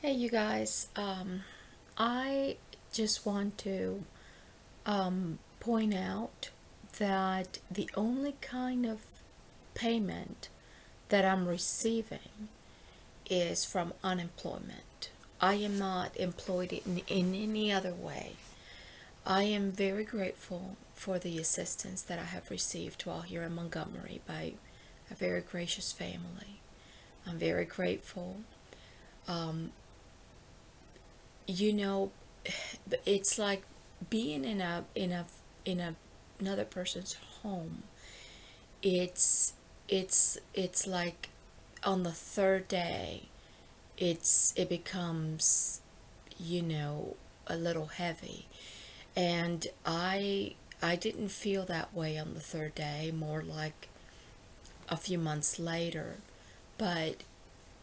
Hey, you guys. I just want to point out that the only kind of payment that I'm receiving is from unemployment. I am not employed in any other way. I am very grateful for the assistance that I have received while here in Montgomery by a very gracious family. I'm very grateful. Um, you know, it's like being in another person's home. It's like on the third day, it becomes, a little heavy. And I didn't feel that way on the third day, more like a few months later. But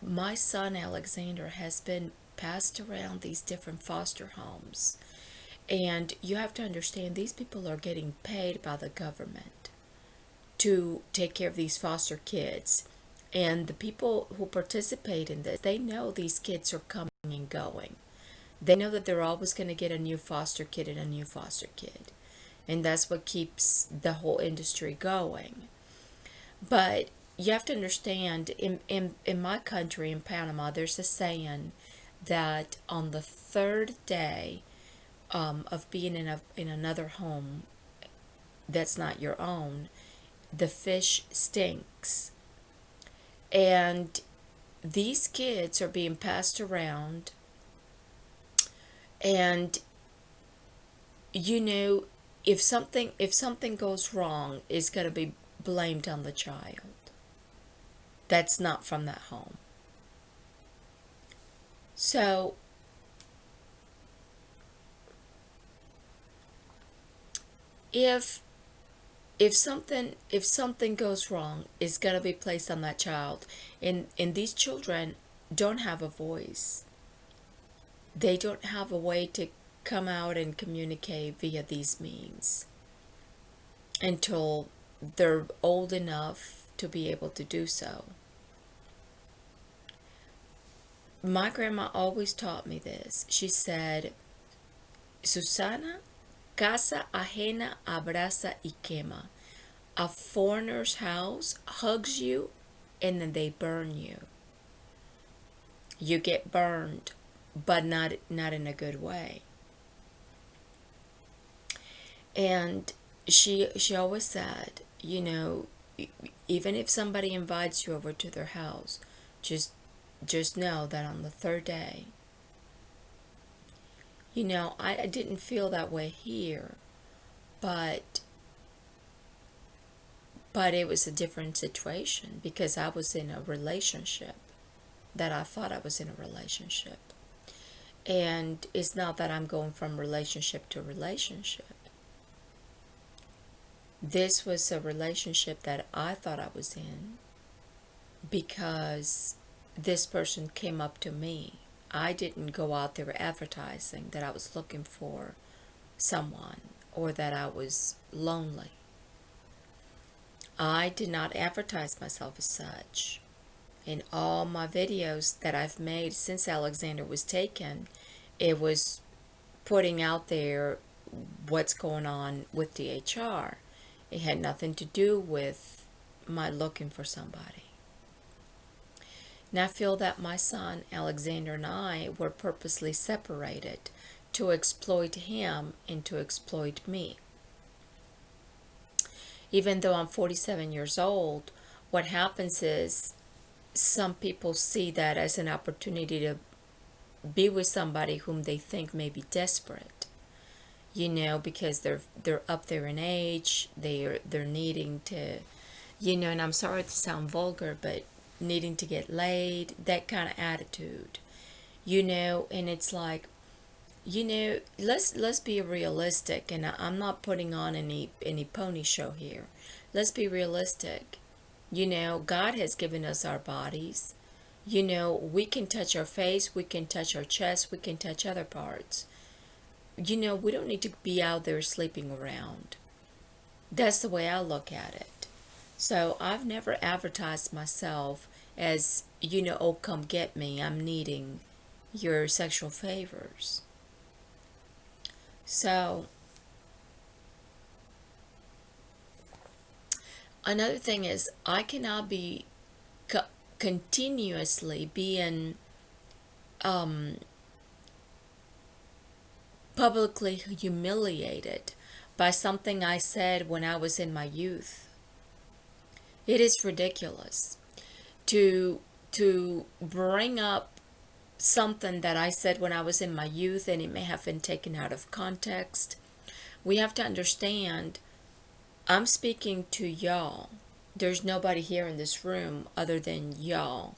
my son Alexander has been passed around these different foster homes. And you have to understand, these people are getting paid by the government to take care of these foster kids. And the people who participate in this, they know these kids are coming and going. They know that they're always going to get a new foster kid and a new foster kid. And that's what keeps the whole industry going. But you have to understand, in my country, in Panama, there's a saying that on the third day of being in another home that's not your own, the fish stinks. And these kids are being passed around, and if something goes wrong, it's going to be blamed on the child that's not from that home. So if if something goes wrong, it's going to be placed on that child. And these children don't have a voice. They don't have a way to come out and communicate via these means until they're old enough to be able to do so. My grandma always taught me this. She said, Susana, casa ajena abraza y quema. A foreigner's house hugs you and then they burn you. You get burned, but not in a good way. And she always said, even if somebody invites you over to their house, just know that on the third day, I didn't feel that way here, but it was a different situation because I was in a relationship that I thought I was in a relationship. And it's not that I'm going from relationship to relationship. This was a relationship that I thought I was in because this person came up to me. I didn't go out there advertising that I was looking for someone or that I was lonely. I did not advertise myself as such. In all my videos that I've made since Alexander was taken, it was putting out there what's going on with DHR. It had nothing to do with my looking for somebody. Now I feel that my son Alexander and I were purposely separated to exploit him and to exploit me. Even though I'm 47 years old, what happens is some people see that as an opportunity to be with somebody whom they think may be desperate, because they're up there in age, they're needing to, and I'm sorry to sound vulgar, but needing to get laid, that kind of attitude, and it's like, let's be realistic, and I'm not putting on any pony show here. Let's be realistic. God has given us our bodies. We can touch our face, we can touch our chest, we can touch other parts. We don't need to be out there sleeping around. That's the way I look at it. So I've never advertised myself as, oh, come get me, I'm needing your sexual favors. So, another thing is, I cannot be continuously being publicly humiliated by something I said when I was in my youth. It is ridiculous to bring up something that I said when I was in my youth, and it may have been taken out of context. We have to understand, I'm speaking to y'all. There's nobody here in this room other than y'all.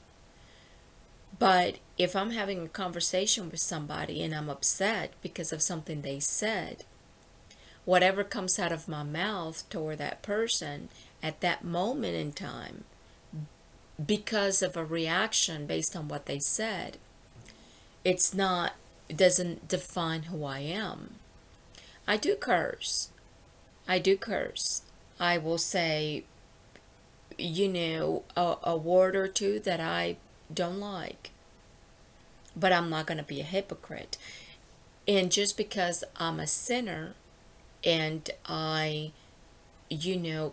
But if I'm having a conversation with somebody and I'm upset because of something they said, whatever comes out of my mouth toward that person at that moment in time, because of a reaction based on what they said, it doesn't define who I am. I do curse. I do curse. I will say, a word or two that I don't like. But I'm not going to be a hypocrite. And just because I'm a sinner and I,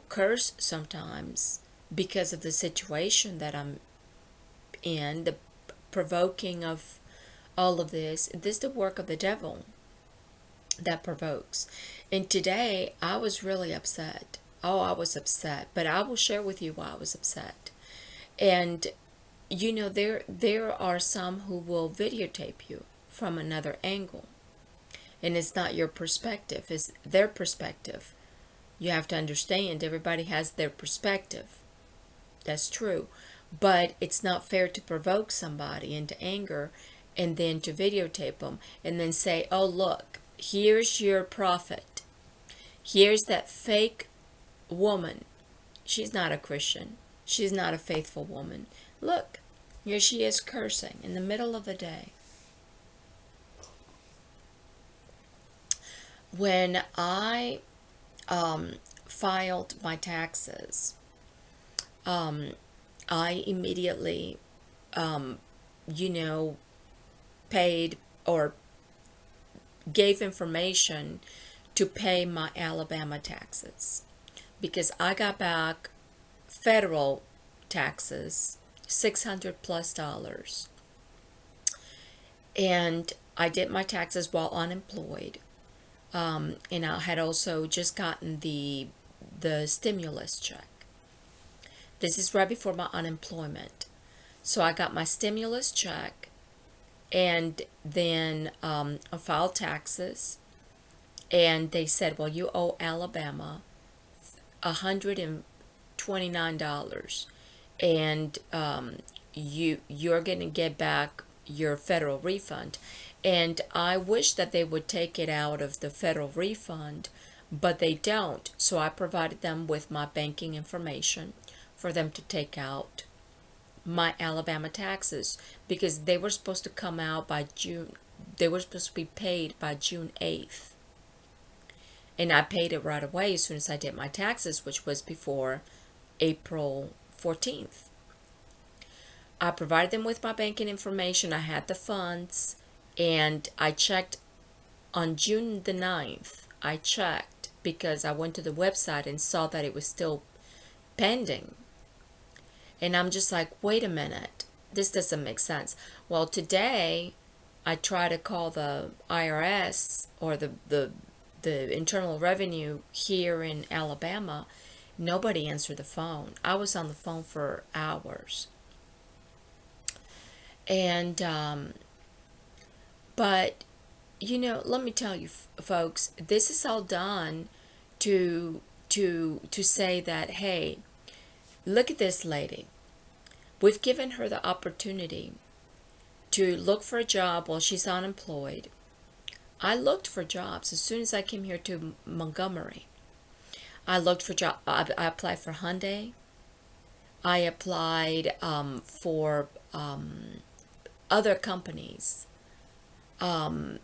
curse sometimes because of the situation that I'm in, the provoking of all of this is the work of the devil that provokes. And today I was really upset. Oh, I was upset. But I will share with you why I was upset. And there are some who will videotape you from another angle. And it's not your perspective, it's their perspective. You have to understand, everybody has their perspective. That's true. But it's not fair to provoke somebody into anger and then to videotape them and then say, oh, look, here's your prophet. Here's that fake woman. She's not a Christian. She's not a faithful woman. Look, here she is cursing in the middle of the day. When I filed my taxes, I immediately, paid or gave information to pay my Alabama taxes, because I got back federal taxes, $600+. And I did my taxes while unemployed. And I had also just gotten the stimulus check. This is right before my unemployment. So I got my stimulus check, and then I filed taxes, and they said, well, you owe Alabama $129, and you're going to get back your federal refund. And I wish that they would take it out of the federal refund, but they don't. So I provided them with my banking information for them to take out my Alabama taxes, because they were supposed to come out by June. They were supposed to be paid by June 8th. And I paid it right away as soon as I did my taxes, which was before April 14th. I provided them with my banking information. I had the funds, and I checked on June the 9th. I checked because I went to the website and saw that it was still pending. And I'm just like, wait a minute, this doesn't make sense. Well, today I try to call the IRS or the Internal Revenue here in Alabama. Nobody answered the phone. I was on the phone for hours. And but let me tell you, folks, this is all done to say that, hey, look at this lady. We've given her the opportunity to look for a job while she's unemployed. I looked for jobs as soon as I came here to Montgomery. I looked for jobs. I applied for Hyundai. I applied for other companies, and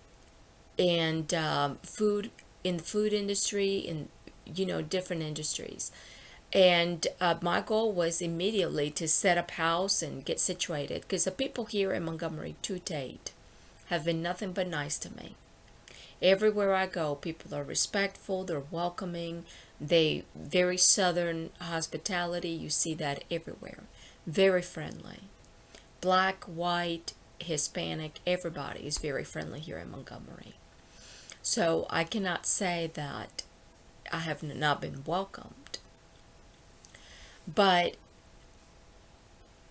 food, in the food industry, in different industries. And my goal was immediately to set up house and get situated, because the people here in Montgomery too tight. have been nothing but nice to me. Everywhere I go, people are respectful, they're welcoming, they very southern hospitality, you see that everywhere. Very friendly. Black, white, Hispanic, everybody is very friendly here in Montgomery. So I cannot say that I have not been welcomed. But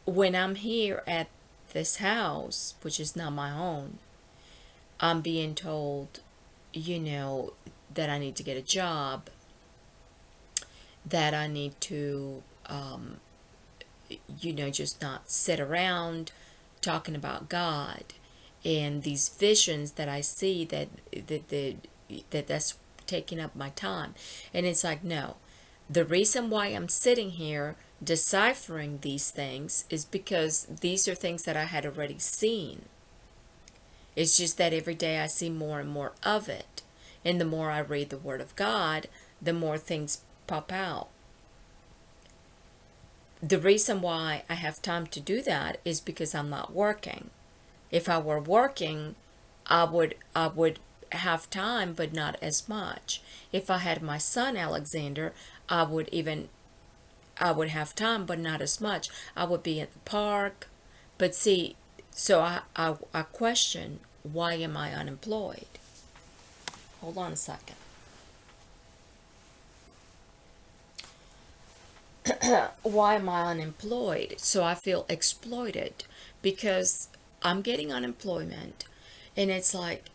when I'm here at this house, which is not my own, I'm being told, that I need to get a job, that I need to, just not sit around talking about God, and these visions that I see that's taking up my time. And it's like, no, the reason why I'm sitting here deciphering these things is because these are things that I had already seen. It's just that every day I see more and more of it. And the more I read the Word of God, the more things pop out. The reason why I have time to do that is because I'm not working. If I were working, I would have time, but not as much. If I had my son Alexander, I would have time, but not as much. I would be at the park. But see, so I question, why am I unemployed? Hold on a second. Why am I unemployed? So I feel exploited because I'm getting unemployment, and it's like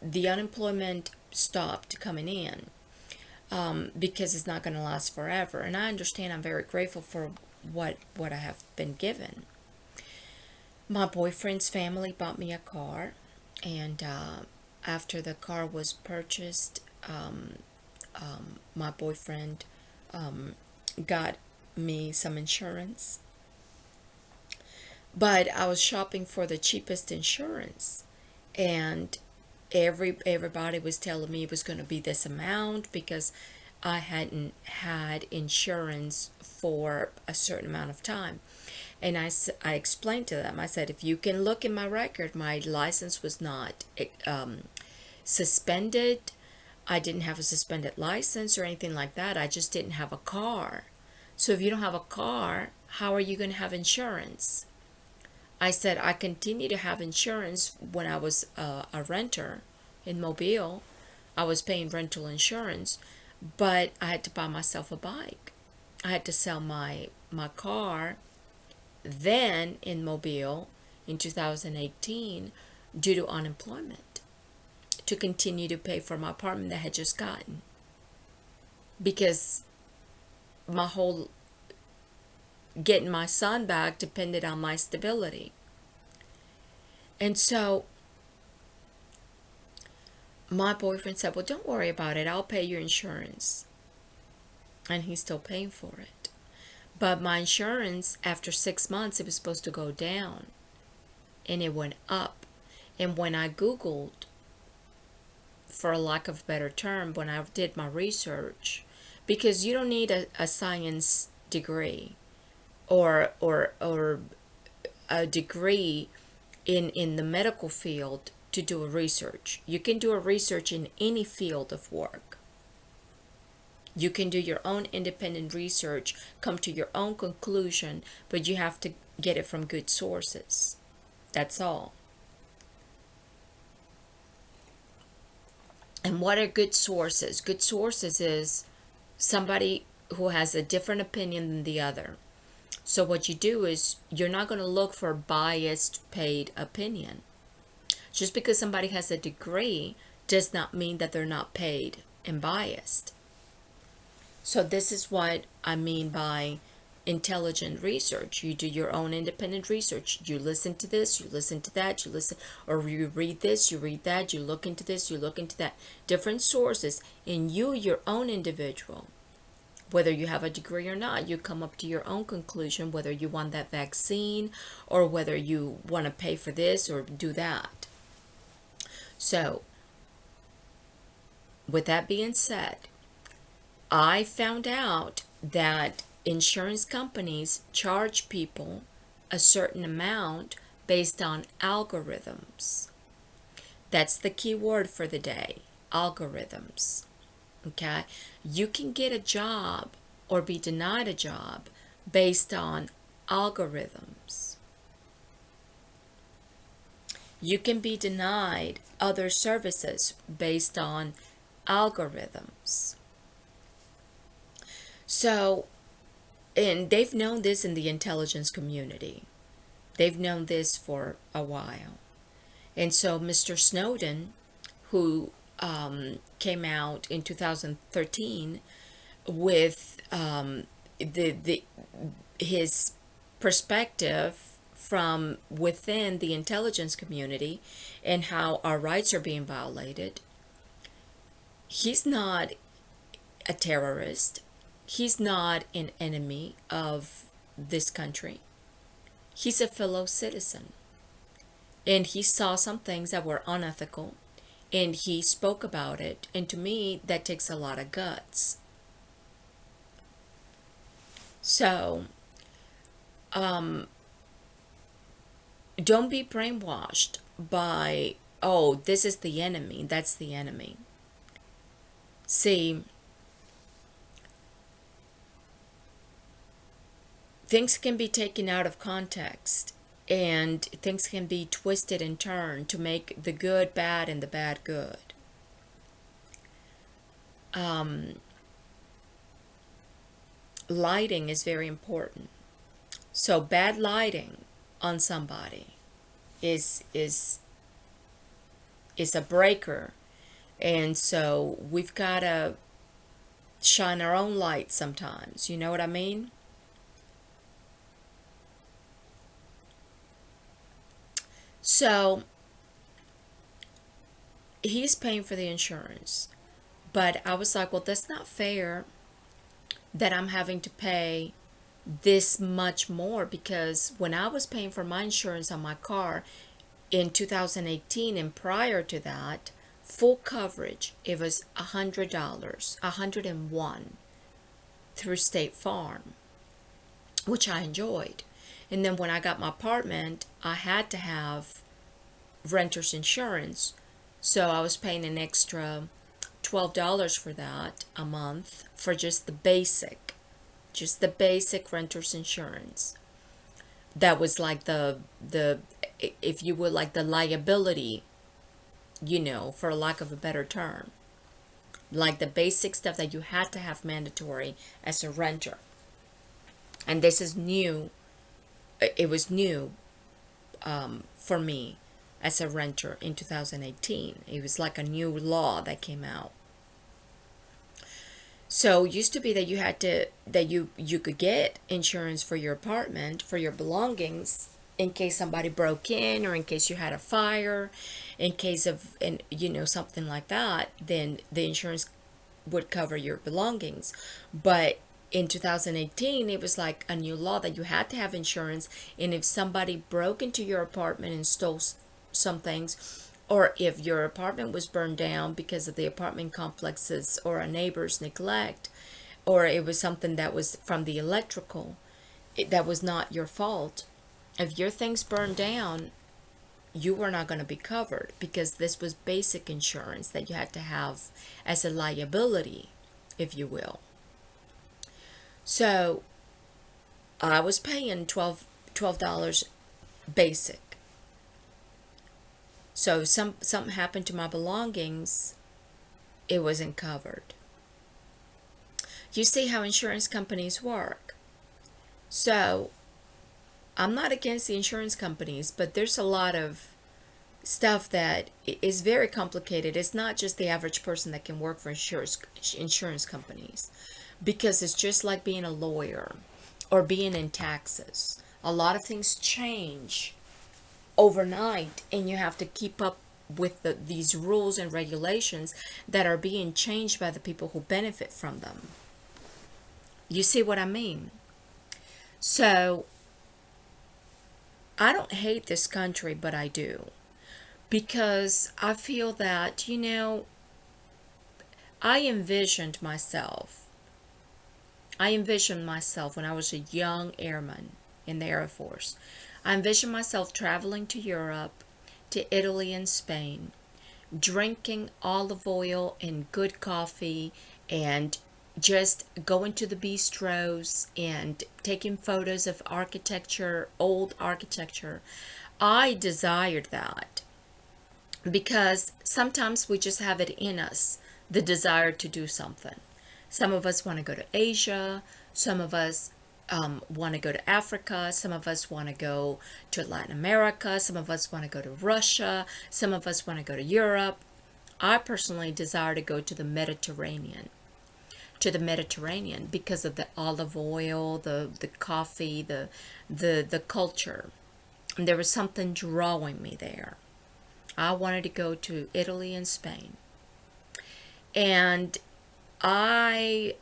the unemployment stopped coming in because it's not going to last forever. And I understand, I'm very grateful for what I have been given. My boyfriend's family bought me a car, and after the car was purchased, my boyfriend got me some insurance. But I was shopping for the cheapest insurance, and everybody was telling me it was going to be this amount because I hadn't had insurance for a certain amount of time. And I explained to them, I said, if you can look in my record, my license was not suspended. I didn't have a suspended license or anything like that. I just didn't have a car. So if you don't have a car, how are you going to have insurance? I said, I continued to have insurance when I was a renter in Mobile. I was paying rental insurance, but I had to buy myself a bike. I had to sell my car then in Mobile in 2018 due to unemployment to continue to pay for my apartment that I had just gotten, because my whole getting my son back depended on my stability. And so my boyfriend said, well, don't worry about it, I'll pay your insurance. And he's still paying for it. But my insurance, after 6 months, it was supposed to go down, and it went up. And when I Googled, for a lack of a better term, when I did my research, because you don't need a science degree or a degree in the medical field to do a research. You can do a research in any field of work. You can do your own independent research, come to your own conclusion, but you have to get it from good sources. That's all. And what are good sources? Good sources is somebody who has a different opinion than the other. So what you do is, you're not going to look for biased paid opinion. Just because somebody has a degree does not mean that they're not paid and biased. So this is what I mean by intelligent research. You do your own independent research. You listen to this, you listen to that, or you read this, you read that, you look into this, you look into that. Different sources, and you, your own individual, whether you have a degree or not, you come up to your own conclusion, whether you want that vaccine or whether you want to pay for this or do that. So, with that being said, I found out that insurance companies charge people a certain amount based on algorithms. That's the key word for the day. Algorithms. Okay? You can get a job or be denied a job based on algorithms. You can be denied other services based on algorithms. So, and they've known this in the intelligence community. They've known this for a while. And so Mr. Snowden, who came out in 2013 with his perspective from within the intelligence community and how our rights are being violated, he's not a terrorist. He's not an enemy of this country. He's a fellow citizen. And he saw some things that were unethical, and he spoke about it. And to me, that takes a lot of guts. So, don't be brainwashed by, oh, this is the enemy, that's the enemy. See, things can be taken out of context, and things can be twisted and turned to make the good bad and the bad good. Lighting is very important. So bad lighting on somebody is a breaker, and so we've got to shine our own light sometimes. You know what I mean? So he's paying for the insurance, but I was like, well, that's not fair that I'm having to pay this much more, because when I was paying for my insurance on my car in 2018 and prior to that, full coverage, it was $100, $101 through State Farm, which I enjoyed. And then when I got my apartment, I had to have renter's insurance. So I was paying an extra $12 for that a month for just the basic renter's insurance. That was like the if you would, like the liability, you know, for lack of a better term. Like the basic stuff that you had to have mandatory as a renter. And this is new. It was new for me as a renter in 2018. It was like a new law that came out. So it used to be that you could get insurance for your apartment, for your belongings, in case somebody broke in, or in case you had a fire, in case of, and you know, something like that, then the insurance would cover your belongings. But in 2018, it was like a new law that you had to have insurance, and if somebody broke into your apartment and stole some things, or if your apartment was burned down because of the apartment complexes or a neighbor's neglect, or it was something that was from the electrical, that was not your fault. If your things burned down, you were not going to be covered, because this was basic insurance that you had to have as a liability, if you will. So I was paying $12 basic. So if something happened to my belongings, it wasn't covered. You see how insurance companies work. So I'm not against the insurance companies, but there's a lot of stuff that is very complicated. It's not just the average person that can work for insurance companies, because it's just like being a lawyer or being in taxes. A lot of things change overnight, and you have to keep up with these rules and regulations that are being changed by the people who benefit from them. You see what I mean? So I don't hate this country, but I do, because I feel that, you know, I envisioned myself when I was a young airman in the Air Force. I envisioned myself traveling to Europe, to Italy and Spain, drinking olive oil and good coffee and just going to the bistros and taking photos of architecture, old architecture. I desired that because sometimes we just have it in us, the desire to do something. Some of us want to go to Asia, some of us want to go to Africa, some of us want to go to Latin America, some of us want to go to Russia, some of us want to go to Europe. I personally desire to go to the Mediterranean, because of the olive oil, the coffee, the culture. And there was something drawing me there. I wanted to go to Italy and Spain. And I,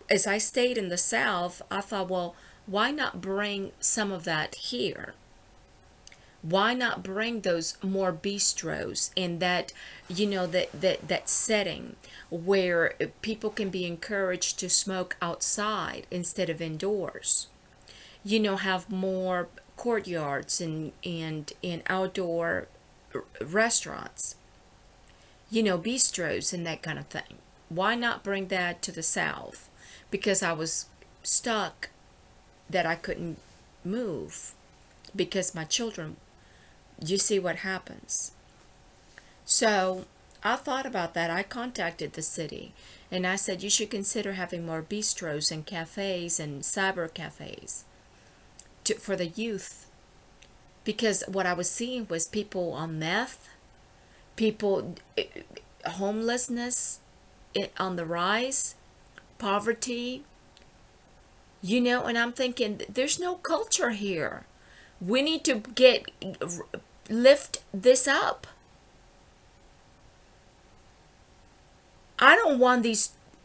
as I stayed in the South, I thought, well, why not bring some of that here? Why not bring those more bistros in that, that setting where people can be encouraged to smoke outside instead of indoors? Have more courtyards and outdoor restaurants, bistros and that kind of thing. Why not bring that to the South? Because I was stuck that I couldn't move because my children, you see what happens. So I thought about that. I contacted the city and I said, you should consider having more bistros and cafes and cyber cafes for the youth. Because what I was seeing was people on meth, people, homelessness on the rise, poverty, and I'm thinking, there's no culture here. We need to lift this up. I don't want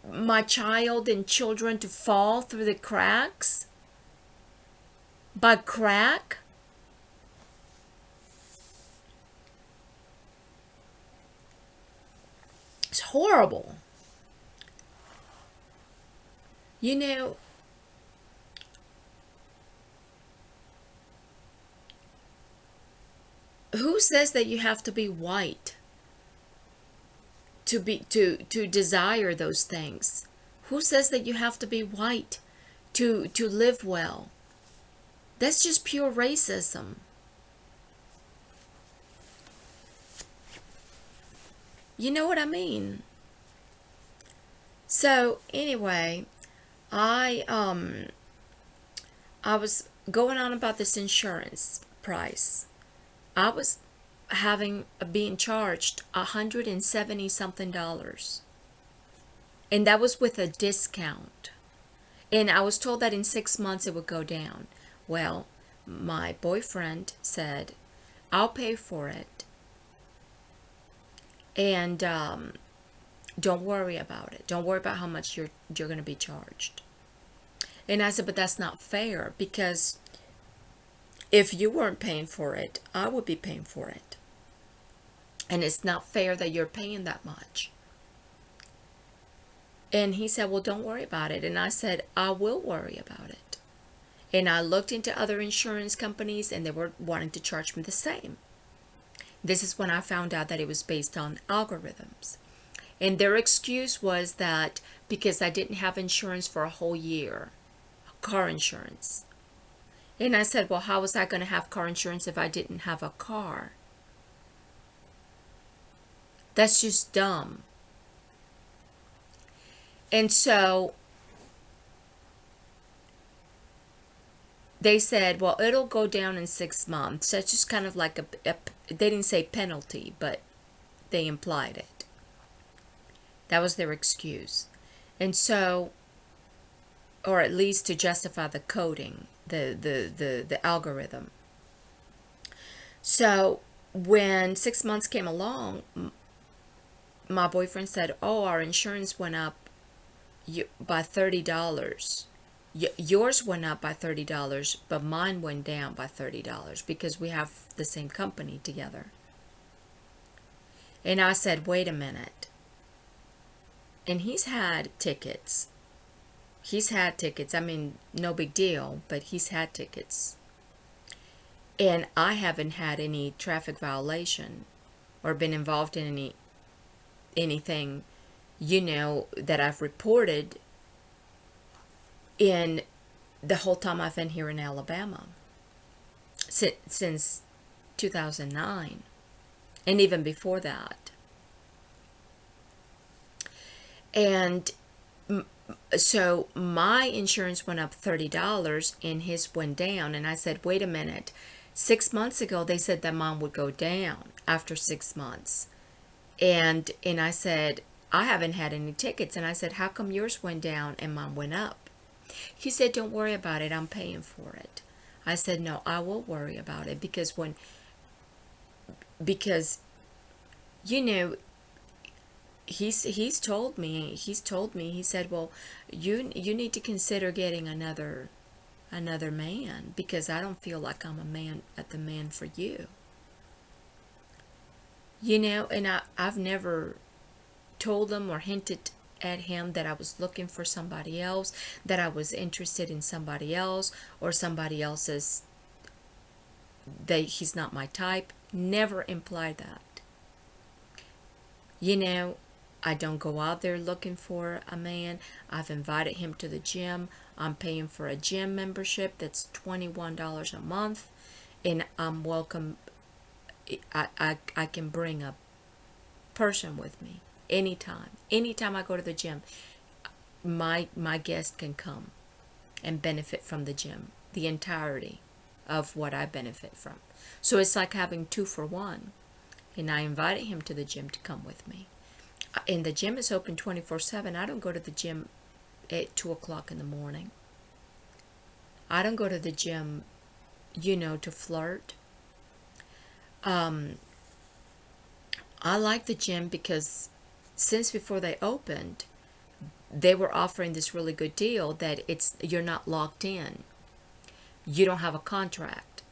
my child and children to fall through the cracks by crack. It's horrible. Who says that you have to be white to desire those things? Who says that you have to be white to live well? That's just pure racism. You know what I mean? So anyway, I was going on about this insurance price. I was being charged $170 something, and that was with a discount. And I was told that in 6 months it would go down. Well, my boyfriend said, I'll pay for it, and don't worry about it. Don't worry about how much you're going to be charged. And I said, but that's not fair, because if you weren't paying for it, I would be paying for it. And it's not fair that you're paying that much. And he said, well, don't worry about it. And I said, I will worry about it. And I looked into other insurance companies, and they were wanting to charge me the same. This is when I found out that it was based on algorithms. And their excuse was that because I didn't have insurance for a whole year, car insurance. And I said, well, how was I going to have car insurance if I didn't have a car? That's just dumb. And so they said, well, it'll go down in 6 months. That's just kind of like they didn't say penalty, but they implied it. That was their excuse. And so, or at least to justify the coding, the algorithm. So when 6 months came along, my boyfriend said, oh, our insurance went up by $30. Yours went up by $30, but mine went down by $30 because we have the same company together. And I said, wait a minute. And he's had tickets. I mean, no big deal, but he's had tickets. And I haven't had any traffic violation or been involved in anything, that I've reported in the whole time I've been here in Alabama, since 2009, and even before that. And so my insurance went up $30 and his went down. And I said, wait a minute. 6 months ago, they said that mine would go down after 6 months. And I said, I haven't had any tickets. And I said, how come yours went down and mine went up? He said, don't worry about it. I'm paying for it. I said, no, I will worry about it because he's told me, he said, well, you need to consider getting another man, because I don't feel like I'm the man for you. And I've never told him or hinted at him that I was looking for somebody else, that I was interested in somebody else, or somebody else's, that he's not my type. Never implied that. I don't go out there looking for a man. I've invited him to the gym. I'm paying for a gym membership that's $21 a month, and I'm welcome. I can bring a person with me anytime. Anytime I go to the gym, my guest can come and benefit from the gym, the entirety of what I benefit from. So it's like having 2 for 1. And I invited him to the gym to come with me. And the gym is open 24/7. I don't go to the gym at 2 o'clock in the morning. I don't go to the gym, to flirt. I like the gym because since before they opened, they were offering this really good deal that you're not locked in. You don't have a contract.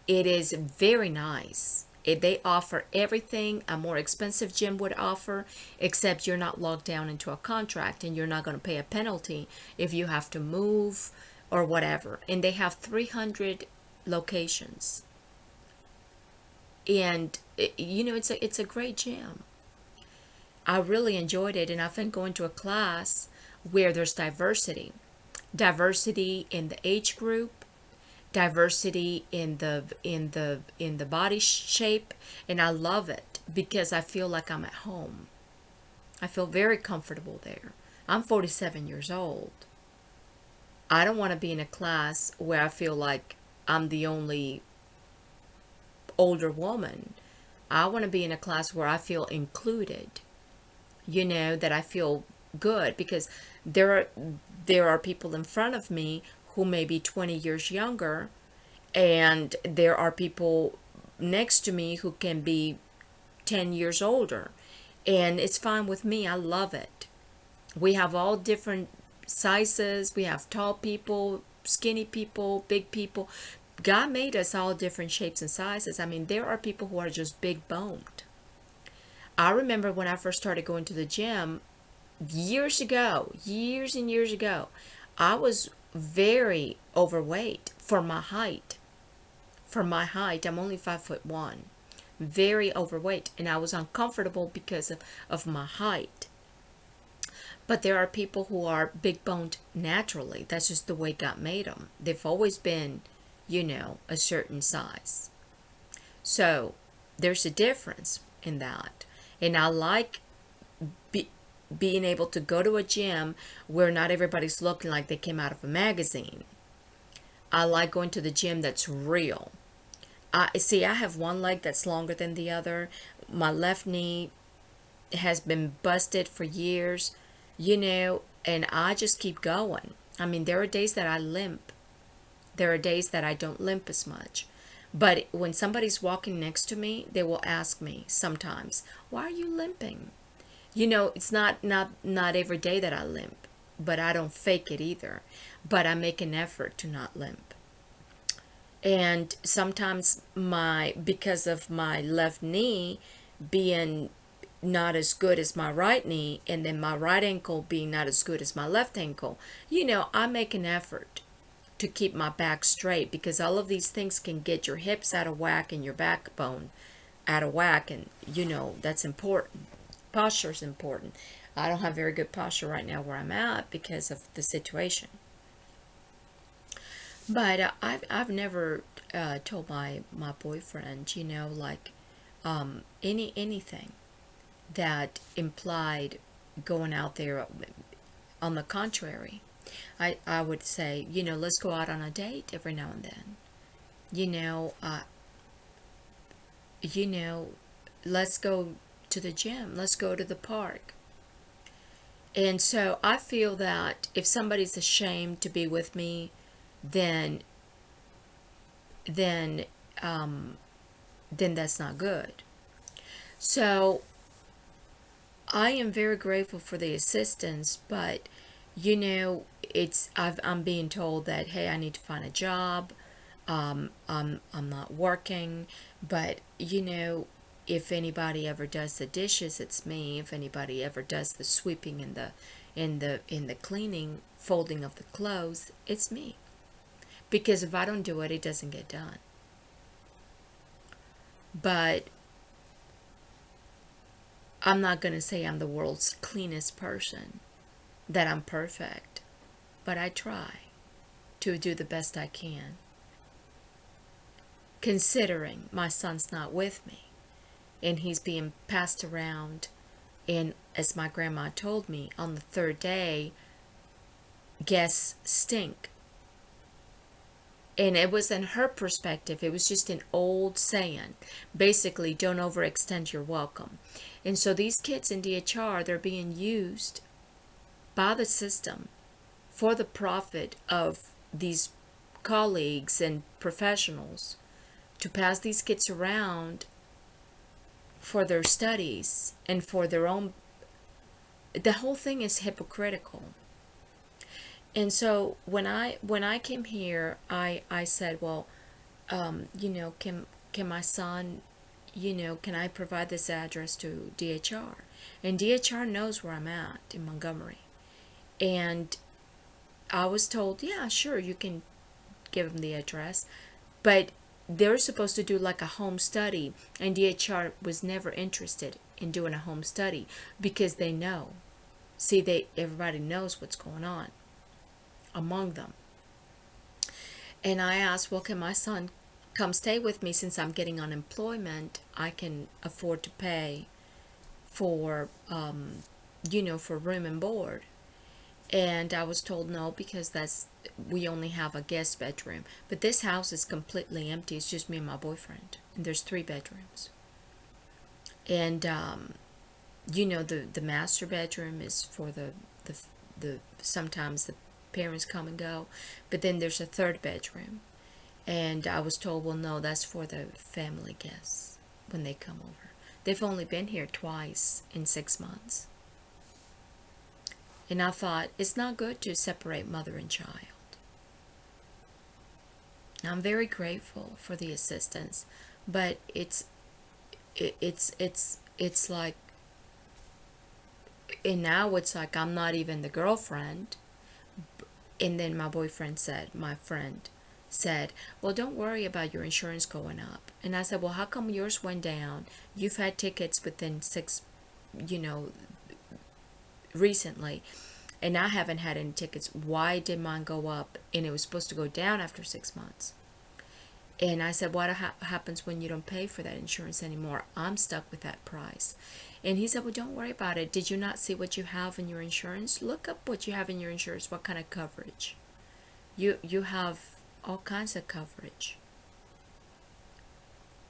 It is very nice. They offer everything a more expensive gym would offer, except you're not locked down into a contract, and you're not going to pay a penalty if you have to move or whatever. And they have 300 locations. And it's a great gym. I really enjoyed it, and I've been going to a class where there's diversity in the age group, diversity in the body shape, and I love it because I feel like I'm at home. I feel very comfortable there. I'm 47 years old. I don't want to be in a class where I feel like I'm the only older woman. I want to be in a class where I feel included, that I feel good, because there are people in front of me who may be 20 years younger, and there are people next to me who can be 10 years older, and it's fine with me. I love it. We have all different sizes. We have tall people, skinny people, big people. God made us all different shapes and sizes. I mean, there are people who are just big boned. I remember when I first started going to the gym years and years ago, I was very overweight for my height. I'm only 5'1", very overweight, and I was uncomfortable because of my height. But there are people who are big boned naturally. That's just the way God made them. They've always been, a certain size. So there's a difference in that. And I like being able to go to a gym where not everybody's looking like they came out of a magazine. I like going to the gym that's real. I have one leg that's longer than the other. My left knee has been busted for years, and I just keep going. I mean, there are days that I limp. There are days that I don't limp as much. But when somebody's walking next to me, they will ask me sometimes, why are you limping? It's not every day that I limp, but I don't fake it either. But I make an effort to not limp. And sometimes because of my left knee being not as good as my right knee, and then my right ankle being not as good as my left ankle, I make an effort to keep my back straight, because all of these things can get your hips out of whack and your backbone out of whack, and that's important. Posture is important. I don't have very good posture right now where I'm at because of the situation. But I've never told my boyfriend, like anything that implied going out there. On the contrary, I would say, let's go out on a date every now and then. Let's go to the gym. Let's go to the park. And so I feel that if somebody's ashamed to be with me, then then that's not good. So I am very grateful for the assistance, but I'm being told that, hey, I need to find a job. I'm not working, but if anybody ever does the dishes, it's me. If anybody ever does the sweeping and the cleaning, folding of the clothes, it's me. Because if I don't do it, it doesn't get done. But I'm not going to say I'm the world's cleanest person, that I'm perfect, but I try to do the best I can. Considering my son's not with me, and he's being passed around, and as my grandma told me, on the third day, guests stink. And it was in her perspective, it was just an old saying. Basically, don't overextend your welcome. And so these kids in DHR, they're being used by the system for the profit of these colleagues and professionals to pass these kids around for their studies and for their own. The whole thing is hypocritical. And so when I came here, I said, well, can my son, can I provide this address to DHR? And DHR knows where I'm at in Montgomery. And I was told, yeah, sure, you can give them the address. But they're supposed to do like a home study, and DHR was never interested in doing a home study because they know. See, everybody knows what's going on among them. And I asked, well, can my son come stay with me since I'm getting unemployment? I can afford to pay for, for room and board. And I was told no, because we only have a guest bedroom. But this house is completely empty. It's just me and my boyfriend. And there's 3 bedrooms. And, the master bedroom is for the sometimes the parents come and go. But then there's a 3rd bedroom. And I was told, well, no, that's for the family guests when they come over. They've only been here twice in 6 months. And I thought, it's not good to separate mother and child. I'm very grateful for the assistance, but it's like, and now it's like I'm not even the girlfriend. And then my friend said, well, don't worry about your insurance going up. And I said, well, how come yours went down? You've had tickets within 6, recently, and I haven't had any tickets. Why did mine go up? And it was supposed to go down after 6 months. And I said, what happens when you don't pay for that insurance anymore? I'm stuck with that price. And he said, well, don't worry about it. Did you not see what you have in your insurance? Look up what you have in your insurance, what kind of coverage. You have all kinds of coverage.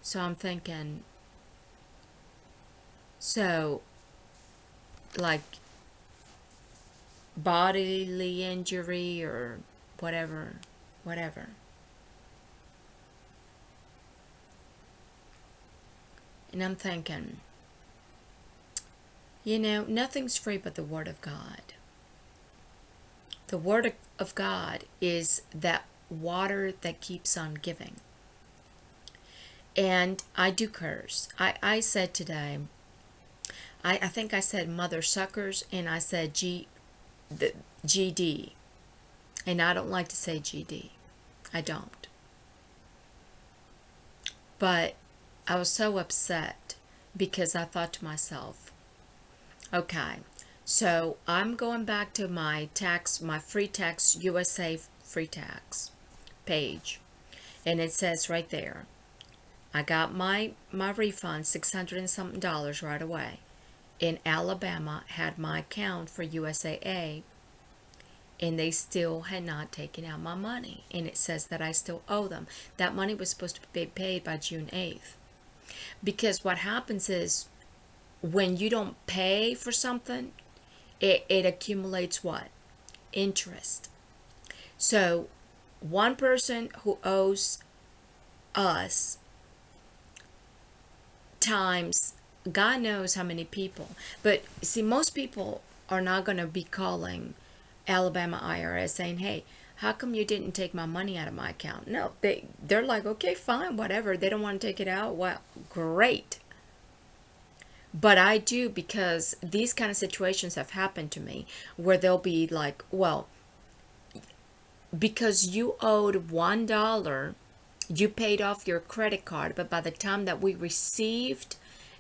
So I'm thinking, so like bodily injury or whatever. And I'm thinking, nothing's free but the Word of God. The Word of God is that water that keeps on giving. And I do curse. I said today, I think I said mother suckers, and I said GD. And I don't like to say GD. I don't. But I was so upset because I thought to myself, okay, so I'm going back to my free tax, USA free tax page. And it says right there, I got my refund, $600 and something right away. In Alabama, had my account for USAA, and they still had not taken out my money. And it says that I still owe them. That money was supposed to be paid by June 8th. Because what happens is, when you don't pay for something, it accumulates what? Interest. So one person who owes us times God knows how many people. But see, most people are not going to be calling Alabama IRS saying, hey, how come you didn't take my money out of my account? No, they're like, okay, fine, whatever. They don't want to take it out. Well, great. But I do, because these kind of situations have happened to me where they'll be like, well, because you owed $1, you paid off your credit card, but by the time that we received,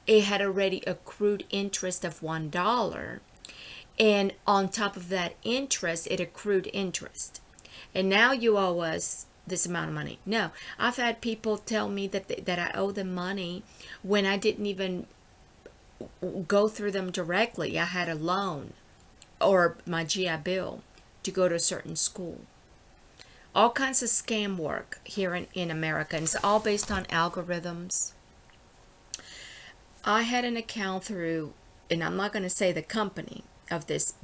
it had already accrued interest of $1. And on top of that interest, it accrued interest. And now you owe us this amount of money. No, I've had people tell me that I owe them money when I didn't even go through them directly. I had a loan or my GI Bill to go to a certain school. All kinds of scam work here in America, and it's all based on algorithms. I had an account through, and I'm not going to say the company of this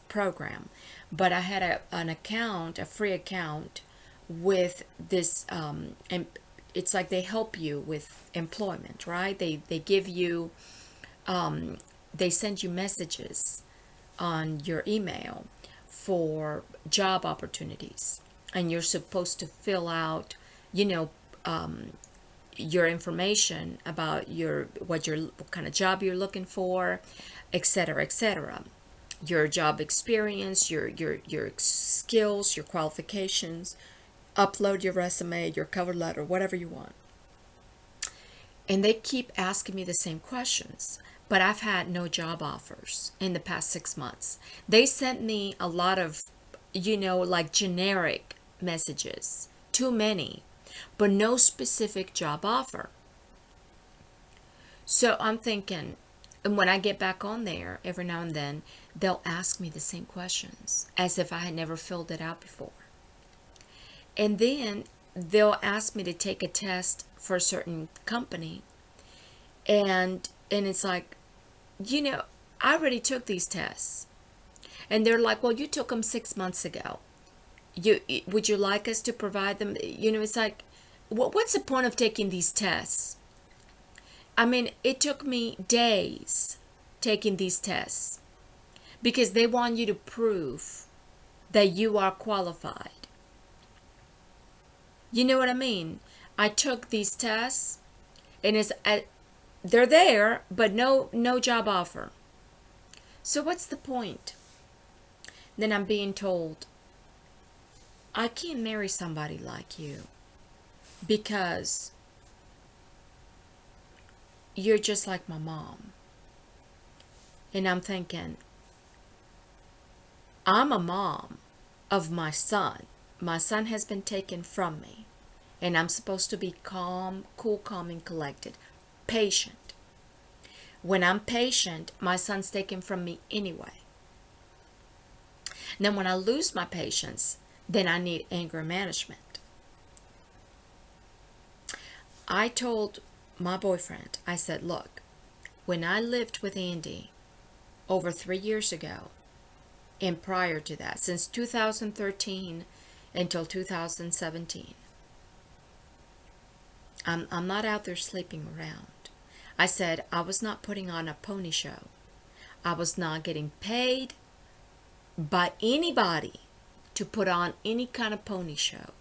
program, but I had an account, a free account with this, and it's like they help you with employment, right? They give you, they send you messages on your email for job opportunities, and you're supposed to fill out, your information about what kind of job you're looking for, etc., etc. Your job experience, your skills, your qualifications. Upload your resume, your cover letter, whatever you want. And they keep asking me the same questions, but I've had no job offers in the past 6 months. They sent me a lot of, like generic messages, too many, but no specific job offer. So I'm thinking, and when I get back on there, every now and then, they'll ask me the same questions as if I had never filled it out before. And then they'll ask me to take a test for a certain company. And it's like, I already took these tests. And they're like, well, you took them 6 months ago. Would you like us to provide them? It's like, what's the point of taking these tests? I mean, it took me days taking these tests because they want you to prove that you are qualified. You know what I mean? I took these tests, and they're there, but no job offer. So what's the point? Then I'm being told, I can't marry somebody like you because you're just like my mom. And I'm thinking, I'm a mom of my son. My son has been taken from me, and I'm supposed to be calm, cool, calm, and collected, patient. When I'm patient, my son's taken from me anyway. Then when I lose my patience, then I need anger management. I told my boyfriend, I said, look, when I lived with Andy over 3 years ago, and prior to that, since 2013 until 2017, I'm not out there sleeping around. I said I was not putting on a pony show. I was not getting paid by anybody to put on any kind of pony show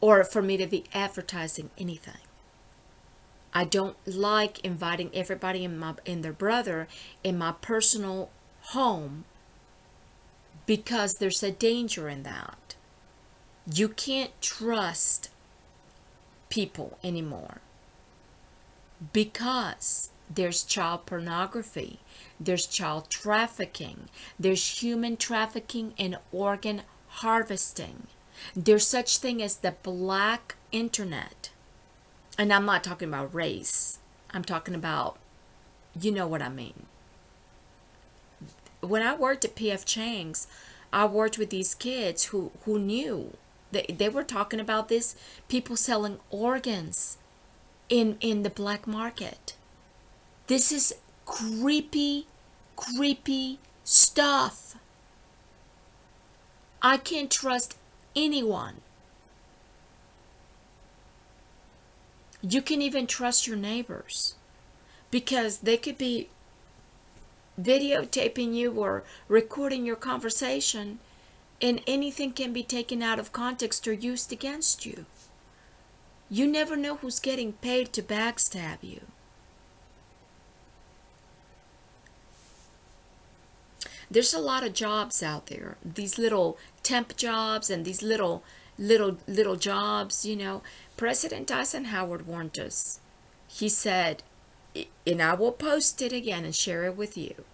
or for me to be advertising anything. I don't like inviting everybody and their brother in my personal home because there's a danger in that. You can't trust people anymore because there's child pornography, there's child trafficking, there's human trafficking and organ harvesting. There's such thing as the black internet. And I'm not talking about race. I'm talking about, you know what I mean. When I worked at PF Chang's, I worked with these kids who knew. They were talking about this, people selling organs in the black market. This is creepy, creepy stuff. I can't trust anyone. You can even trust your neighbors because they could be videotaping you or recording your conversation, and anything can be taken out of context or used against you. You never know who's getting paid to backstab you. There's a lot of jobs out there, these little temp jobs and these little jobs, you know. President Eisenhower warned us. He said, and I will post it again and share it with you.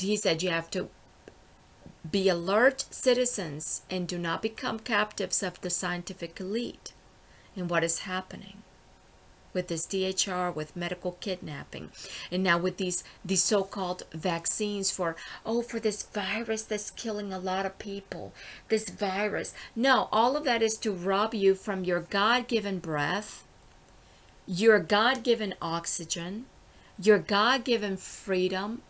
He said you have to be alert citizens and do not become captives of the scientific elite and what is happening with this DHR, with medical kidnapping, and now with these so-called vaccines for this virus that's killing a lot of people. This virus. No, all of that is to rob you from your God-given breath, your God-given oxygen, your God-given freedom.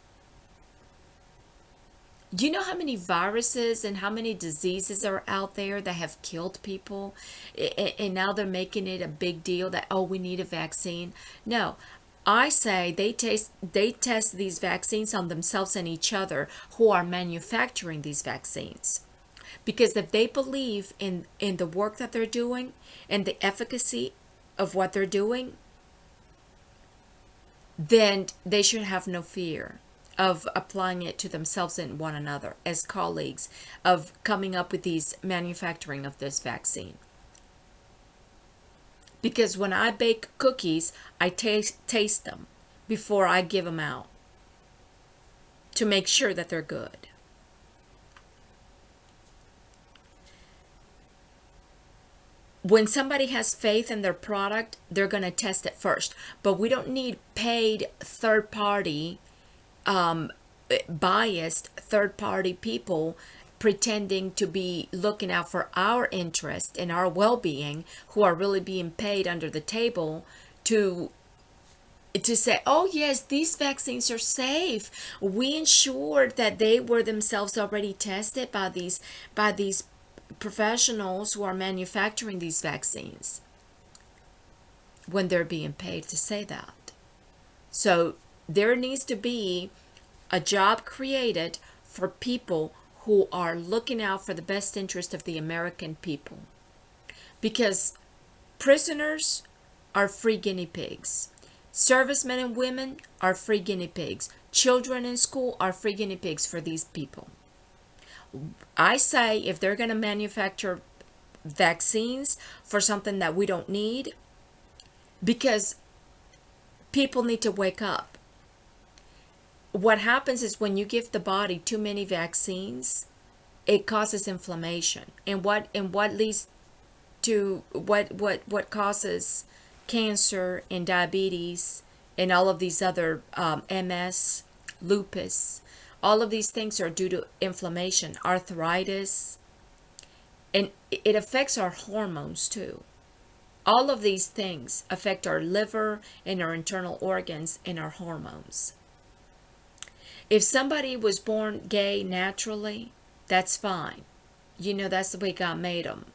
Do you know how many viruses and how many diseases are out there that have killed people? And now they're making it a big deal that, we need a vaccine. No, I say they test these vaccines on themselves and each other who are manufacturing these vaccines. Because if they believe in the work that they're doing and the efficacy of what they're doing, then they should have no fear of applying it to themselves and one another as colleagues, of coming up with these manufacturing of this vaccine. Because when I bake cookies, I taste them before I give them out to make sure that they're good. When somebody has faith in their product, they're going to test it first. But we don't need paid third-party biased third-party people pretending to be looking out for our interest and our well-being, who are really being paid under the table to say, yes, these vaccines are safe. We ensured that they were themselves already tested by these professionals who are manufacturing these vaccines, when they're being paid to say that. So there needs to be a job created for people who are looking out for the best interest of the American people. Because prisoners are free guinea pigs. Servicemen and women are free guinea pigs. Children in school are free guinea pigs for these people. I say if they're going to manufacture vaccines for something that we don't need, because people need to wake up. What happens is when you give the body too many vaccines, it causes inflammation. And what leads to what causes cancer and diabetes and all of these other MS, lupus, all of these things are due to inflammation, arthritis, and it affects our hormones too. All of these things affect our liver and our internal organs and our hormones. If somebody was born gay naturally, that's fine. That's the way God made them,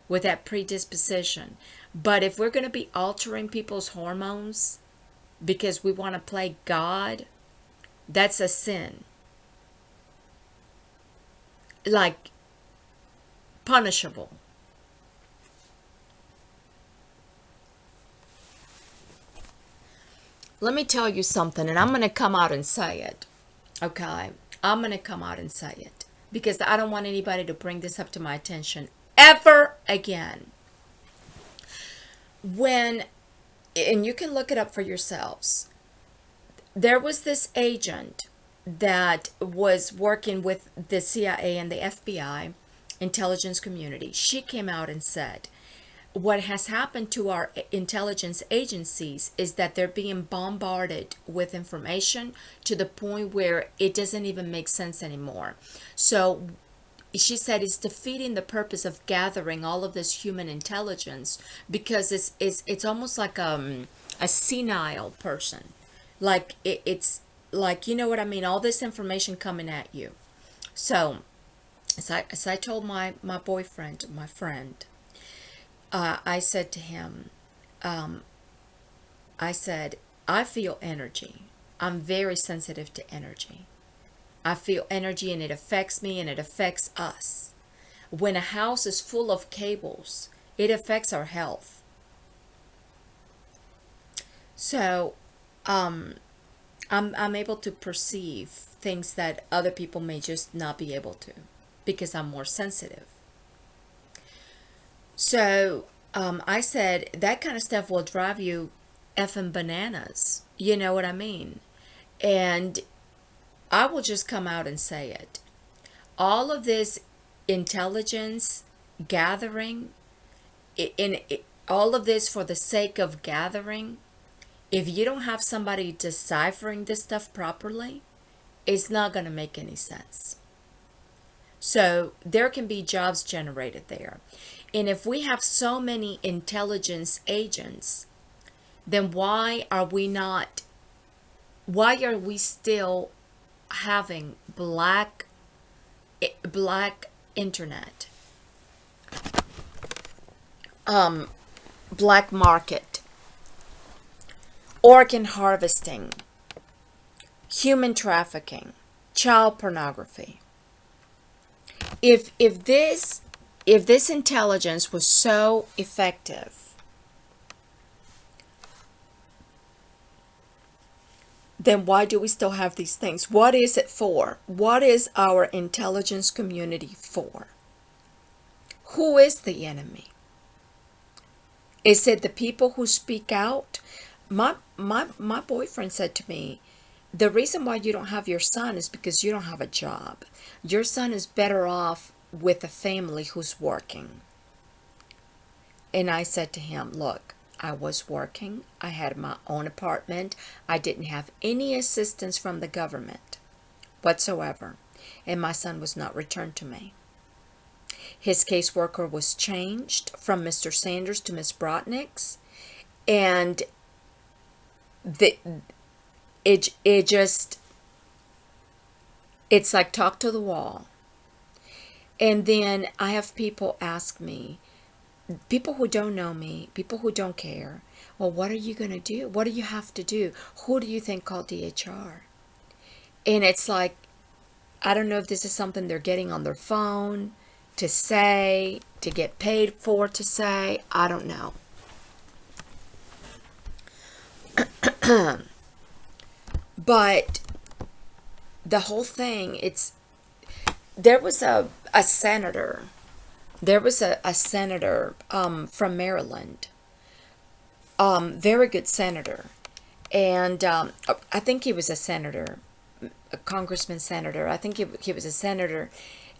with that predisposition. But if we're going to be altering people's hormones because we want to play God, that's a sin. Like, punishable. Let me tell you something, and I'm going to come out and say it. Okay? I'm going to come out and say it. because I don't want anybody to bring this up to my attention ever again. When, and you can look it up for yourselves, there was this agent that was working with the CIA and the FBI intelligence community. She came out and said, what has happened to our intelligence agencies is that they're being bombarded with information to the point where it doesn't even make sense anymore. So she said it's defeating the purpose of gathering all of this human intelligence, because it's almost like a senile person. Like it's like, you know what I mean, all this information coming at you. So as I told my boyfriend, my friend, I said to him, I said, I feel energy. I'm very sensitive to energy. I feel energy, and it affects me, and it affects us. When a house is full of cables, it affects our health. So I'm able to perceive things that other people may just not be able to, because I'm more sensitive. So I said, that kind of stuff will drive you effing bananas. You know what I mean? And I will just come out and say it. All of this intelligence gathering, all of this for the sake of gathering, if you don't have somebody deciphering this stuff properly, it's not going to make any sense. So there can be jobs generated there. And if we have so many intelligence agents, then why are we still having black internet, black market, organ harvesting, human trafficking, child pornography? If this intelligence was so effective, then why do we still have these things? What is it for? What is our intelligence community for? Who is the enemy? Is it the people who speak out? My boyfriend said to me, the reason why you don't have your son is because you don't have a job. Your son is better off with a family who's working. And I said to him, look, I was working. I had my own apartment. I didn't have any assistance from the government whatsoever. And my son was not returned to me. His caseworker was changed from Mr. Sanders to Miss Brotnick's. And it's like talk to the wall. And then I have people ask me, people who don't know me, people who don't care, well, what are you going to do? What do you have to do? Who do you think called DHR? And it's like, I don't know if this is something they're getting on their phone to say, to get paid for to say. I don't know. But the whole thing, there was a senator. There was a senator from Maryland, very good senator, and I think he was a senator, a congressman senator. I think he was a senator,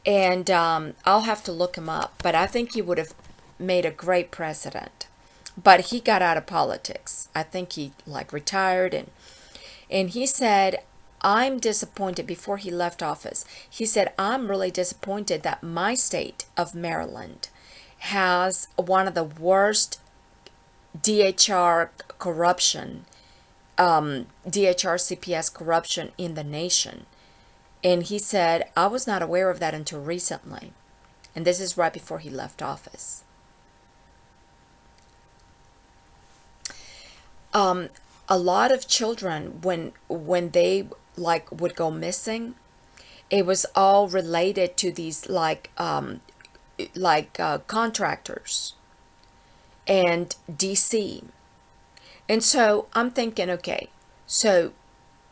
and I'll have to look him up, but I think he would have made a great president. But he got out of politics. I think he retired, and he said, I'm disappointed. Before he left office, he said, I'm really disappointed that my state of Maryland has one of the worst DHR corruption, DHR CPS corruption in the nation. And he said, I was not aware of that until recently. And this is right before he left office. A lot of children, when they would go missing, it was all related to these contractors and DC. And so I'm thinking, okay, so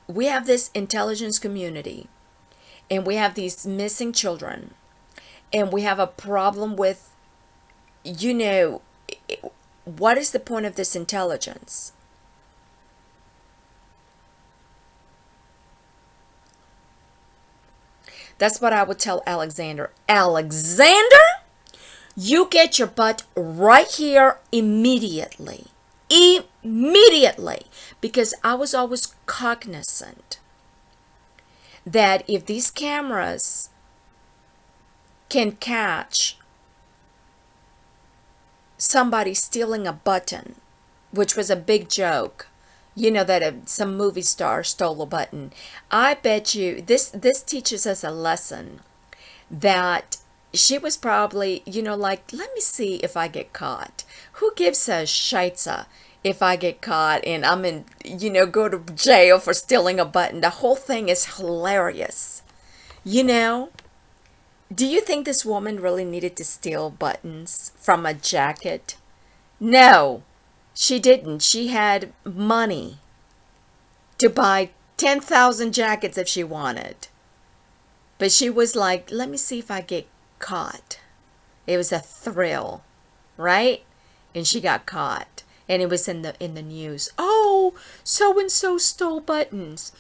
we have this intelligence community, and we have these missing children, and we have a problem with, you know, what is the point of this intelligence? That's what I would tell Alexander. Alexander, you get your butt right here immediately. Immediately. Because I was always cognizant that if these cameras can catch somebody stealing a button, which was a big joke, you know, that some movie star stole a button. I bet you this teaches us a lesson that she was probably, you know, like, let me see if I get caught. Who gives a shitza if I get caught and I'm in, you know, go to jail for stealing a button? The whole thing is hilarious. You know, do you think this woman really needed to steal buttons from a jacket? No. She didn't. She had money to buy 10,000 jackets if she wanted. But she was like, let me see if I get caught. It was a thrill, right? And she got caught. And it was in the news. Oh, so-and-so stole buttons.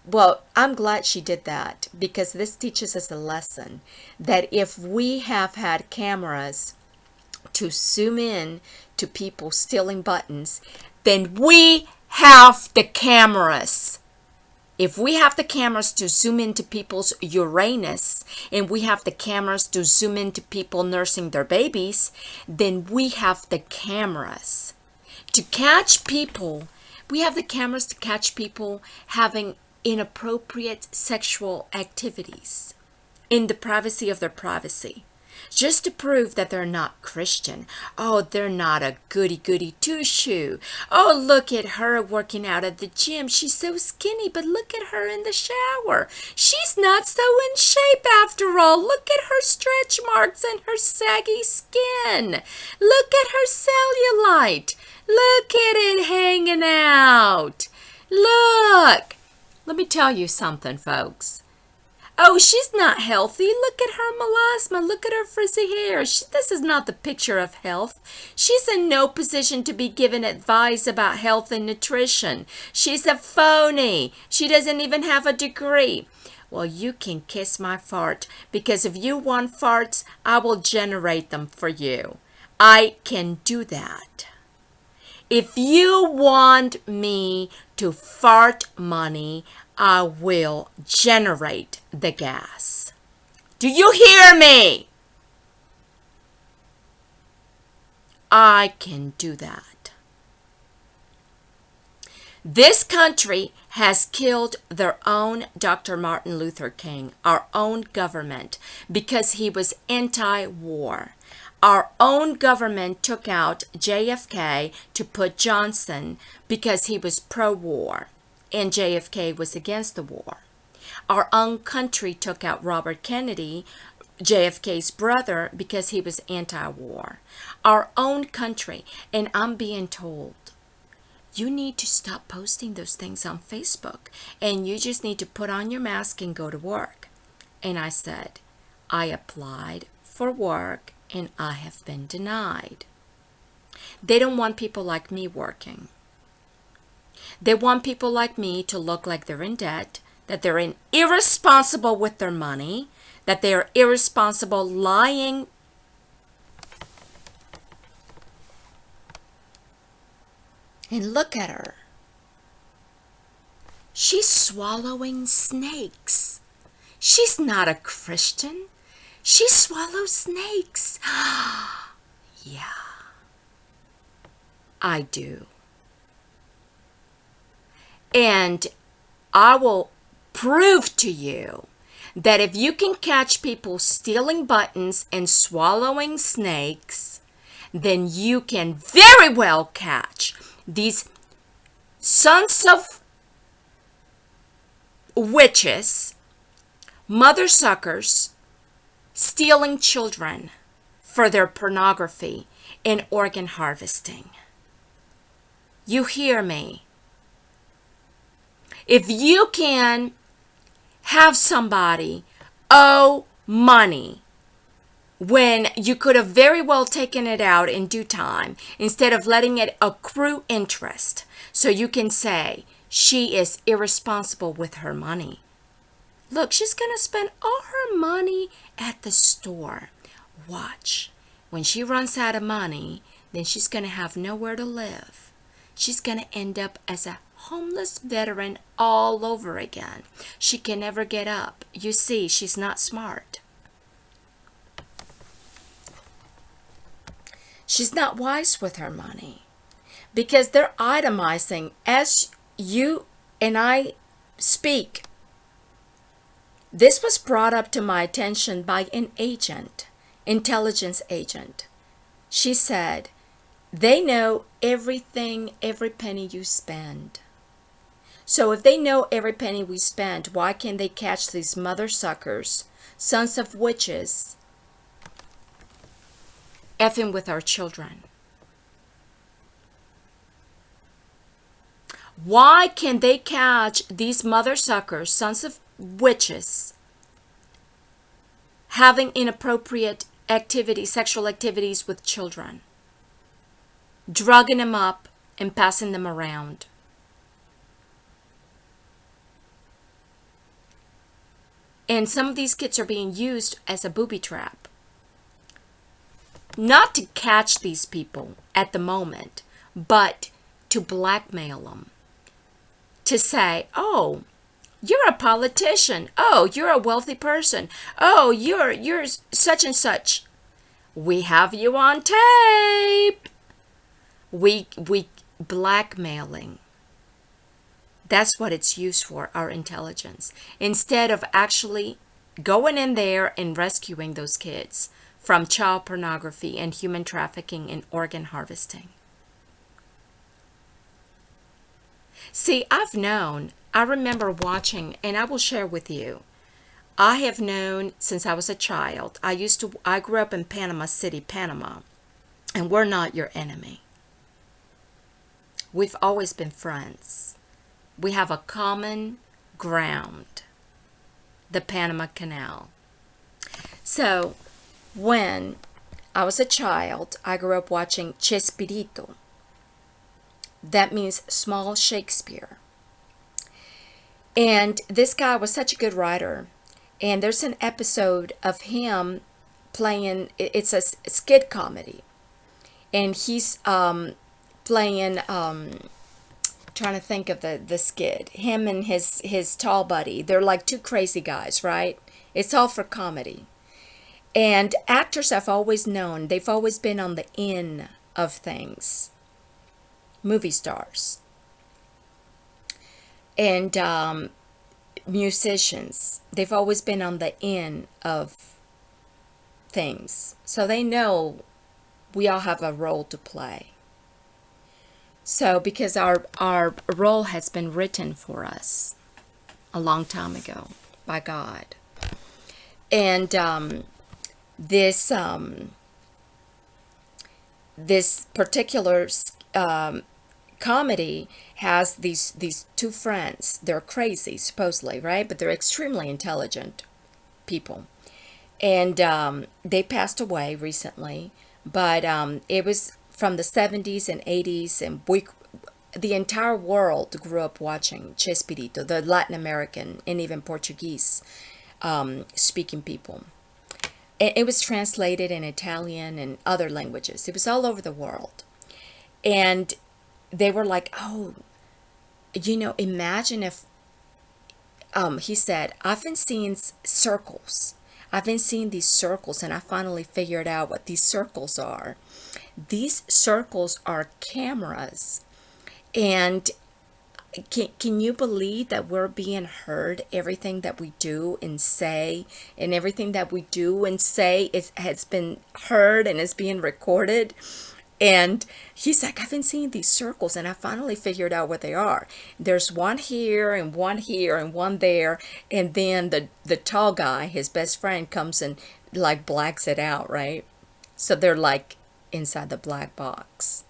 Well, I'm glad she did that, because this teaches us a lesson that if we have had cameras to zoom in to people stealing buttons, then we have the cameras. If we have the cameras to zoom into people's Uranus, and we have the cameras to zoom into people nursing their babies, then we have the cameras to catch people. We have the cameras to catch people having inappropriate sexual activities in the privacy of their privacy, just to prove that they're not Christian. Oh, they're not a goody-goody two-shoe. Oh, look at her working out at the gym. She's so skinny, but look at her in the shower. She's not so in shape after all. Look at her stretch marks and her saggy skin. Look at her cellulite. Look at it hanging out. Look. Let me tell you something, folks. Oh, she's not healthy. Look at her melasma. Look at her frizzy hair. This is not the picture of health. She's in no position to be given advice about health and nutrition. She's a phony. She doesn't even have a degree. Well, you can kiss my fart, because if you want farts, I will generate them for you. I can do that. If you want me to fart money, I will generate the gas. Do you hear me? I can do that. This country has killed their own Dr. Martin Luther King, our own government, because he was anti-war. Our own government took out JFK to put Johnson because he was pro-war, and JFK was against the war. Our own country took out Robert Kennedy, JFK's brother, because he was anti-war. Our own country, and I'm being told, you need to stop posting those things on Facebook, and you just need to put on your mask and go to work. And I said, I applied for work, and I have been denied. They don't want people like me working. They want people like me to look like they're in debt, that they're irresponsible with their money, that they are irresponsible, lying. And look at her. She's swallowing snakes. She's not a Christian. She swallows snakes. Yeah, I do. And I will prove to you that if you can catch people stealing buttons and swallowing snakes, then you can very well catch these sons of witches, mother suckers, stealing children for their pornography and organ harvesting. You hear me? If you can have somebody owe money when you could have very well taken it out in due time instead of letting it accrue interest? So you can say she is irresponsible with her money. Look, she's going to spend all her money at the store. Watch. When she runs out of money, then she's going to have nowhere to live. She's going to end up as a homeless veteran all over again. She can never get up. You see, she's not smart. She's not wise with her money because they're itemizing as you and I speak. This was brought up to my attention by an agent, intelligence agent. She said, they know everything, every penny you spend. So if they know every penny we spend, why can't they catch these mother suckers, sons of witches, effing with our children? Why can they catch these mother suckers, sons of witches, having inappropriate activities, sexual activities with children, drugging them up and passing them around? And some of these kids are being used as a booby trap. Not to catch these people at the moment, but to blackmail them. To say, oh, you're a politician. Oh, you're a wealthy person. Oh, you're such and such. We have you on tape. We blackmailing. That's what it's used for, our intelligence. Instead of actually going in there and rescuing those kids from child pornography and human trafficking and organ harvesting. See, I remember watching, and I will share with you, I have known since I was a child. I grew up in Panama City, Panama, and we're not your enemy. We've always been friends. We have a common ground, the Panama Canal. So, when I was a child, I grew up watching CHESPIRITO. That means small Shakespeare. And this guy was such a good writer. And there's an episode of him playing, it's a skit comedy. And he's playing, trying to think of the skit. Him and his tall buddy. They're like two crazy guys, right? It's all for comedy. And actors I've always known, they've always been on the end of things. Movie stars. And musicians, they've always been on the end of things. So they know we all have a role to play. So because our role has been written for us a long time ago by God. And this particular comedy has these two friends. They're crazy, supposedly, right? But they're extremely intelligent people. And they passed away recently. But it was from the 70s and 80s. And the entire world grew up watching Chespirito, the Latin American and even Portuguese speaking people. It was translated in Italian and other languages. It was all over the world. And they were like, oh, imagine if, he said, I've been seeing circles. I've been seeing these circles, and I finally figured out what these circles are. These circles are cameras. And can you believe that we're being heard? Everything that we do and say, and everything that we do and say has been heard and is being recorded. And he's like, I've been seeing these circles, and I finally figured out what they are. There's one here and one here and one there. And then the tall guy, his best friend, comes and like blacks it out, right? So they're like inside the black box.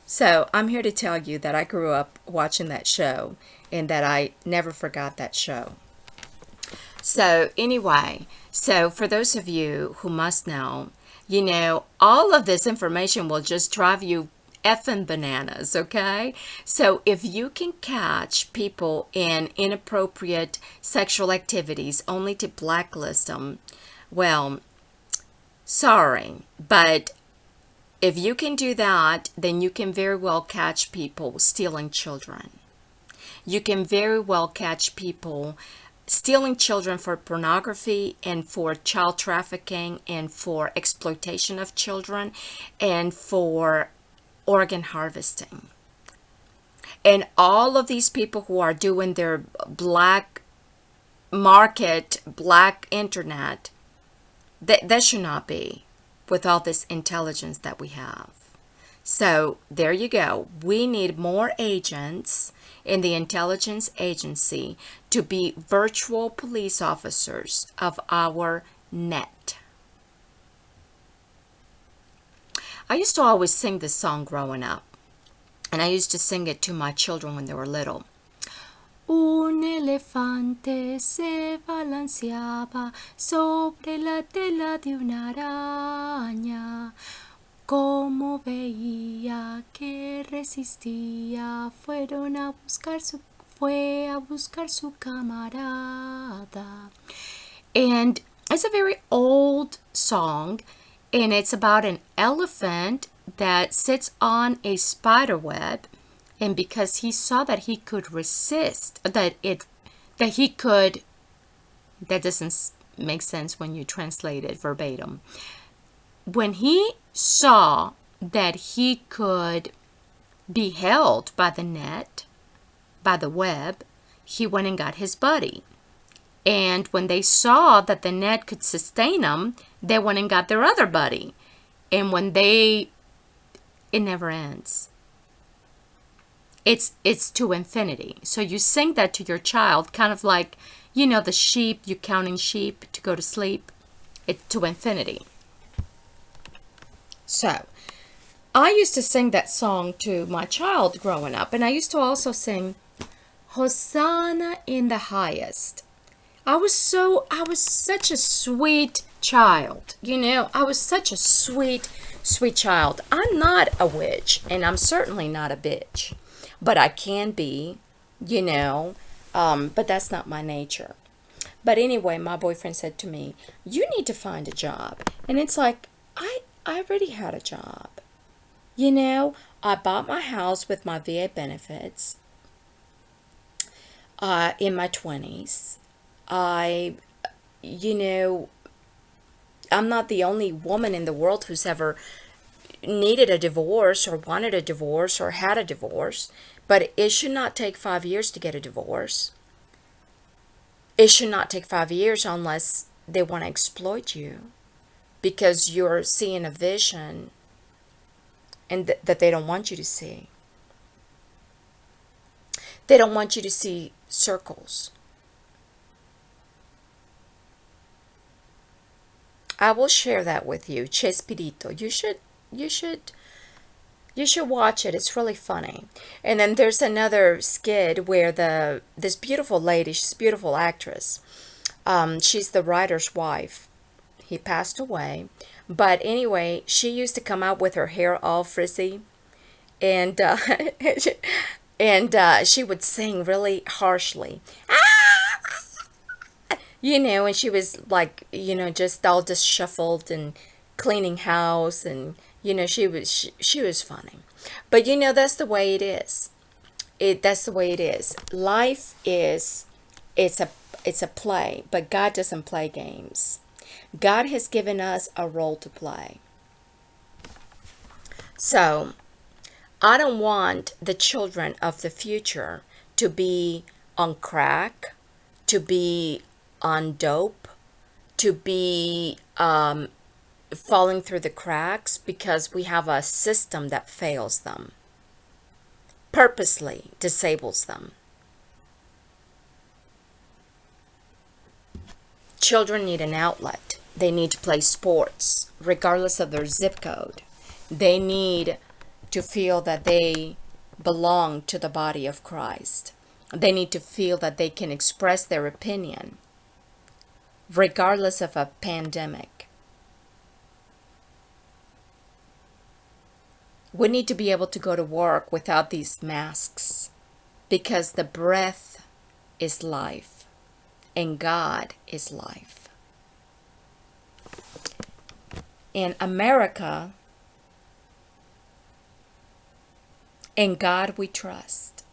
So I'm here to tell you that I grew up watching that show and that I never forgot that show. So anyway, so for those of you who must know, all of this information will just drive you effing bananas, okay? So if you can catch people in inappropriate sexual activities only to blacklist them, well, sorry, but if you can do that, then you can very well catch people stealing children. You can very well catch people stealing children for pornography and for child trafficking and for exploitation of children and for organ harvesting. And all of these people who are doing their black market, black internet, that should not be with all this intelligence that we have. So there you go. We need more agents in the intelligence agency to be virtual police officers of our net. I used to always sing this song growing up, and I used to sing it to my children when they were little. Un elefante se balanceaba sobre la tela de una araña. Como veía que resistía, fue a buscar su camarada. And it's a very old song, and it's about an elephant that sits on a spider web, and because he saw that he could resist, that doesn't make sense when you translate it verbatim. When he saw that he could be held by the net, by the web, he went and got his buddy. And when they saw that the net could sustain them, they went and got their other buddy. And it never ends. It's to infinity. So you sing that to your child, kind of like, the sheep, you counting sheep to go to sleep. It's to infinity. So, I used to sing that song to my child growing up, and I used to also sing Hosanna in the highest. I was such a sweet child, I was such a sweet, sweet child. I'm not a witch, and I'm certainly not a bitch, but I can be, but that's not my nature. But anyway, my boyfriend said to me, you need to find a job. And it's like, I already had a job. I bought my house with my VA benefits in my 20s. I'm not the only woman in the world who's ever needed a divorce or wanted a divorce or had a divorce, but it should not take 5 years to get a divorce. It should not take 5 years unless they want to exploit you because you're seeing a vision and that they don't want you to see. They don't want you to see circles. I will share that with you, CHESPIRITO. You should watch it. It's really funny. And then there's another skit where this beautiful lady, she's a beautiful actress. She's the writer's wife. He passed away. But anyway, she used to come out with her hair all frizzy. And she would sing really harshly. And she was like, just all disheveled and cleaning house, and she was funny. But that's the way it is. That's the way it is. Life is it's a play, but God doesn't play games. God has given us a role to play. So I don't want the children of the future to be on crack, to be on dope, to be falling through the cracks because we have a system that fails them, purposely disables them. Children need an outlet. They need to play sports, regardless of their zip code. They need to feel that they belong to the body of Christ. They need to feel that they can express their opinion regardless of a pandemic. We need to be able to go to work without these masks, because the breath is life and God is life. In America, in God we trust.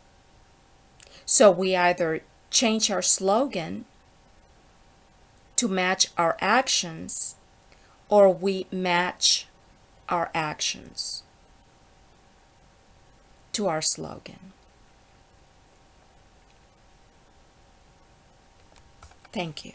So we either change our slogan to match our actions, or we match our actions to our slogan. Thank you.